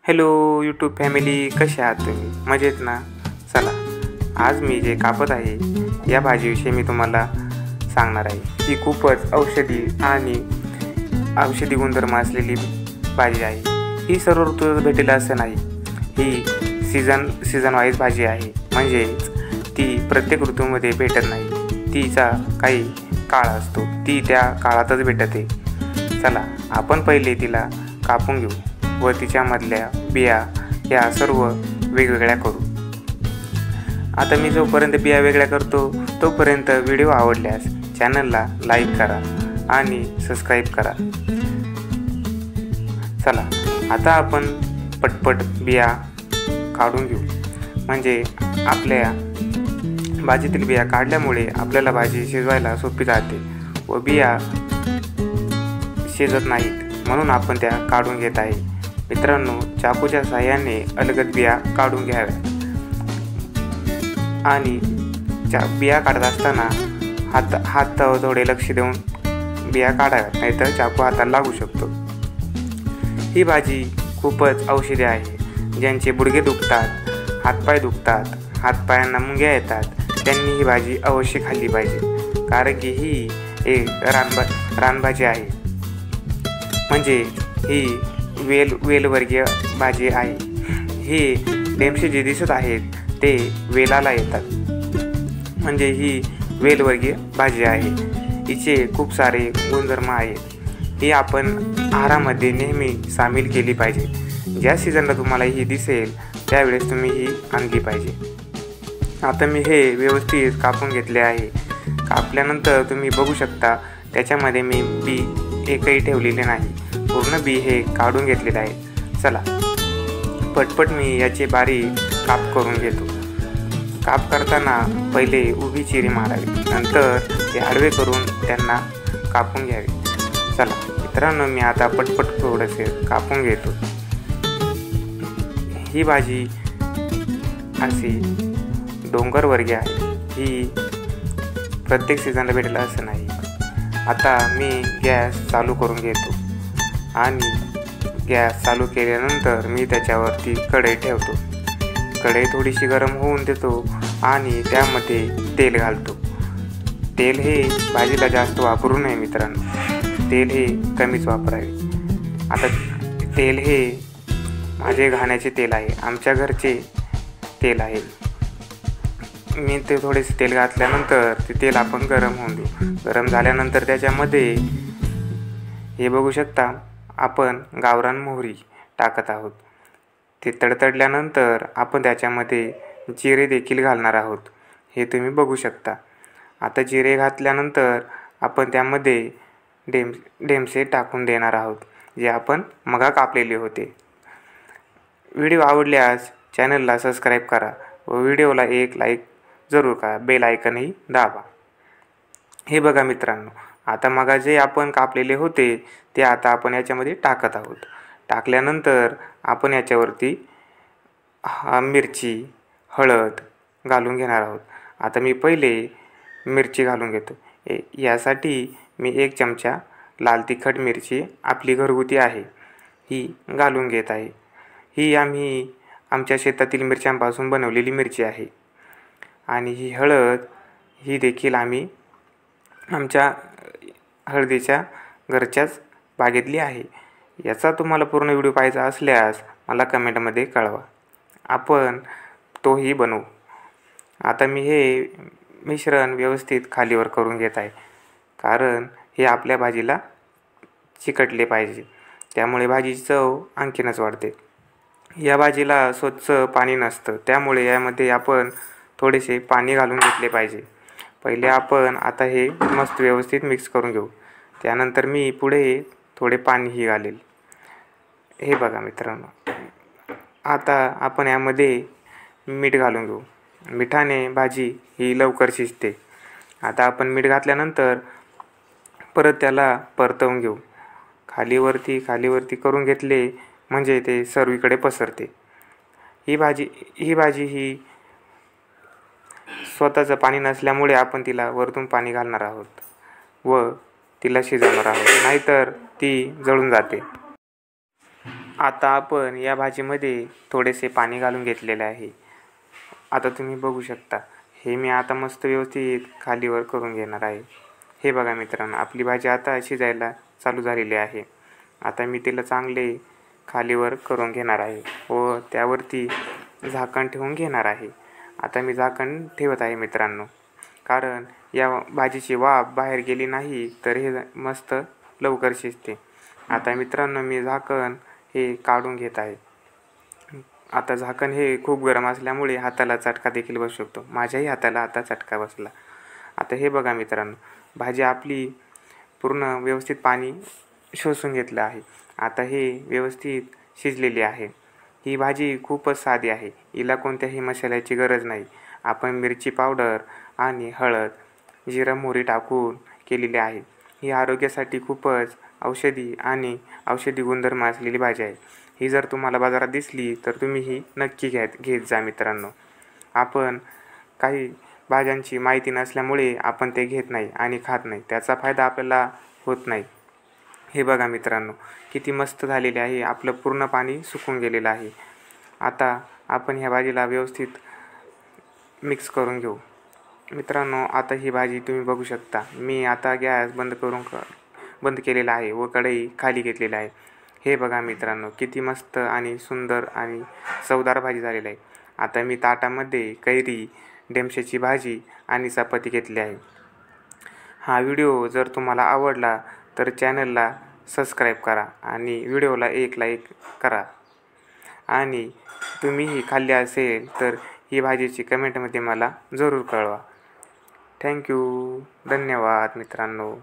Hello YouTube family, कसे आहात तुम्ही? मजेत ना? चला, आज मी जे कापत आहे या भाजीविषयी मी तुम्हाला सांगणार आहे. ही खूपच औषधी गुणधर्म असलेली भाजी आहे. ही सर्व ऋतूत भेटेल असं नाही. ही सीझन वाईज भाजी आहे, म्हणजेच ती प्रत्येक ऋतूमध्ये भेटत नाही. तिचा काही काळ असतो, ती त्या काळातच भेटते. चला, आपण पहिले तिला कापून घेऊ व तिच्यामधल्या बिया या सर्व वेगवेगळ्या करू. आता मी जोपर्यंत बिया वेगळ्या करतो तोपर्यंत व्हिडिओ आवडल्यास चॅनलला लाईक करा आणि सबस्क्राईब करा. चला, आता आपण पटपट बिया काढून घेऊ. म्हणजे आपल्या भाजीतील बिया काढल्यामुळे आपल्याला भाजी शिजवायला सोपी जाते व बिया शिजत नाहीत, म्हणून आपण त्या काढून घेत आहे. मित्रांनो, चाकूच्या साहाय्याने अलगद बिया काढून घ्याव्या आणि बिया काढत असताना हात थोडे लक्ष देऊन बिया काढाव्यात, नाहीतर चाकू हाताला लागू शकतो. ही भाजी खूपच औषधी आहे. ज्यांचे गुडघे दुखतात, हातपाय दुखतात, हातपायांना मुंग्या येतात, त्यांनी ही भाजी अवश्य खाल्ली पाहिजे. कारण की ही एक रानभाजी आहे. म्हणजे ही वेलवर्गीय भाजी आहे. ही डेमसे जे दिसत आहेत ते वेलाला येतात, म्हणजे ही वेलवर्गीय भाजी आहे. हिचे खूप सारे गुणधर्म आहेत. ही आपण आहारामध्ये नेहमी सामील केली पाहिजे. ज्या सीझनला तुम्हाला ही दिसेल त्यावेळेस तुम्ही ही आणली पाहिजे. आता मी हे व्यवस्थित कापून घेतले आहे. कापल्यानंतर तुम्ही बघू शकता त्याच्यामध्ये मी बी एकही ठेवलेले नाही. पूर्ण बी हे काढून घेतलेले आहे. चला, पटपट मी याचे बारीक काप करून घेतो. काप करताना पहिले उभी चिरी मारावी, नंतर ते आडवे करून त्यांना कापून घ्यावे. चला मित्रांनो, मी आता पटपट थोडेसे कापून घेतो. ही भाजी अशी डोंगरवर्गीय आहे. ही प्रत्येक सीझनला भेटेल असं नाही. आता मी गॅस चालू करून घेतो आणि गॅस चालू केल्यानंतर मी त्याच्यावरती कढई ठेवतो. कढई थोडीशी गरम होऊन देतो आणि त्यामध्ये तेल घालतो. तेल हे भाजीला जास्त वापरू नये मित्रांनो, तेल हे कमीच वापरावे. आता तेल हे माझे घाण्याचे तेल आहे, आमच्या घरचे तेल आहे. मी ते थोडेसे तेल घातल्यानंतर ते तेल आपण गरम होऊन देऊ. गरम झाल्यानंतर त्याच्यामध्ये हे बघू शकता आपण गावरान मोहरी टाकत आहोत. ते तडतडल्यानंतर आपण त्याच्यामध्ये जिरे देखील घालणार आहोत, हे तुम्ही बघू शकता. आता जिरे घातल्यानंतर आपण त्यामध्ये डेमसे टाकून देणार आहोत, जे आपण मगा कापलेले होते. व्हिडिओ आवडल्यास चॅनलला सबस्क्राईब करा व व्हिडिओला एक लाईक जरूर करा. बेल आयकनही दाबा. हे बघा मित्रांनो, आता मगा जे आपण कापलेले होते ते आता आपण याच्यामध्ये टाकत आहोत. टाकल्यानंतर आपण याच्यावरती मिरची, हळद घालून घेणार आहोत. आता मी पहिले मिरची घालून घेतो. यासाठी मी 1 चमचा लाल तिखट मिरची आपली घरगुती आहे ही घालून घेत आहे. ही आम्ही आमच्या शेतातील मिरच्यांपासून बनवलेली मिरची आहे. आणि ही हळद ही देखील आम्ही आमच्या हळदीच्या घरच्याच बागेतली आहे. याचा तुम्हाला पूर्ण व्हिडिओ पाहायचा असल्यास मला कमेंटमध्ये कळवा, आपण तोही बनवू. आता मी हे मिश्रण व्यवस्थित खालीवर करून घेत आहे, कारण हे आपल्या भाजीला चिकटले पाहिजे, त्यामुळे भाजीची चव आणखीनच वाढते. या भाजीला स्वच्छ पाणी नसतं, त्यामुळे यामध्ये आपण थोडेसे पाणी घालून घेतले पाहिजे. पहिले आपण आता हे मस्त व्यवस्थित मिक्स करून घेऊ. त्यानंतर मी पुढे थोडे पाणीही घालेल. हे बघा मित्रांनो, आता आपण यामध्ये मीठ घालून घेऊ. मिठाने भाजी ही लवकर शिजते. आता आपण मीठ घातल्यानंतर परत त्याला परतवून घेऊ. खालीवरती करून घेतले म्हणजे ते सर्वीकडे पसरते. ही भाजी ही स्वतःचं पाणी नसल्यामुळे आपण तिला वरतून पाणी घालणार आहोत व तिला शिजवणार आहोत, नाहीतर ती जळून जाते. आता आपण या भाजीमध्ये थोडेसे पाणी घालून घेतलेले आहे. आता तुम्ही बघू शकता. हे मी आता मस्त व्यवस्थित खालीवर करून घेणार आहे. हे बघा मित्रांनो, आपली भाजी आता शिजायला चालू झालेली आहे. आता मी तिला चांगले खालीवर करून घेणार आहे व त्यावरती झाकण ठेवून घेणार आहे. आता मी झाकण ठेवत आहे मित्रांनो, कारण या भाजीची वाफ बाहेर गेली नाही तर हे मस्त लवकर शिजते. आता मित्रांनो, मी झाकण हे काढून घेत आहे. आता झाकण हे खूप गरम असल्यामुळे हाताला चटका देखील बसू शकतो. माझ्याही हाताला आता चटका बसला. आता हे बघा मित्रांनो, भाजी आपली पूर्ण व्यवस्थित पाणी शोषून घेतलं आहे. आता हे व्यवस्थित शिजलेली आहे. ही भाजी खूपच साधी आहे. हिला कोणत्याही मसाल्याची गरज नाही. आपण मिरची पावडर आणि हळद, जिरं, मोहरी टाकून केलेली आहे. ही आरोग्यासाठी खूपच औषधी गुणधर्म असलेली भाजी आहे. ही जर तुम्हाला बाजारात दिसली तर तुम्ही ही नक्की घेत जा मित्रांनो. आपण काही भाज्यांची माहिती नसल्यामुळे आपण ते घेत नाही आणि खात नाही. त्याचा फायदा आपल्याला होत नाही. हे बघा मित्रांनो, किती मस्त झालेले आहे. आपलं पूर्ण पाणी सुकून गेलेलं आहे. आता आपण ह्या भाजीला व्यवस्थित मिक्स करून घेऊ. मित्रांनो, आता ही भाजी तुम्ही बघू शकता. मी आता गॅस बंद केलेला आहे व कढई खाली घेतलेली आहे. हे बघा मित्रांनो, किती मस्त आणि सुंदर आणि चवदार भाजी झालेली आहे. आता मी ताटामध्ये कैरी, डेमशाची भाजी आणि चपाती घेतली आहे. हा व्हिडिओ जर तुम्हाला आवडला तर चॅनलला सबस्क्राईब करा आणि व्हिडिओला एक लाईक करा. आणि तुम्हीही खाल्ली असेल तर ही भाजीची कमेंटमध्ये मला जरूर कळवा. थँक्यू. धन्यवाद मित्रांनो.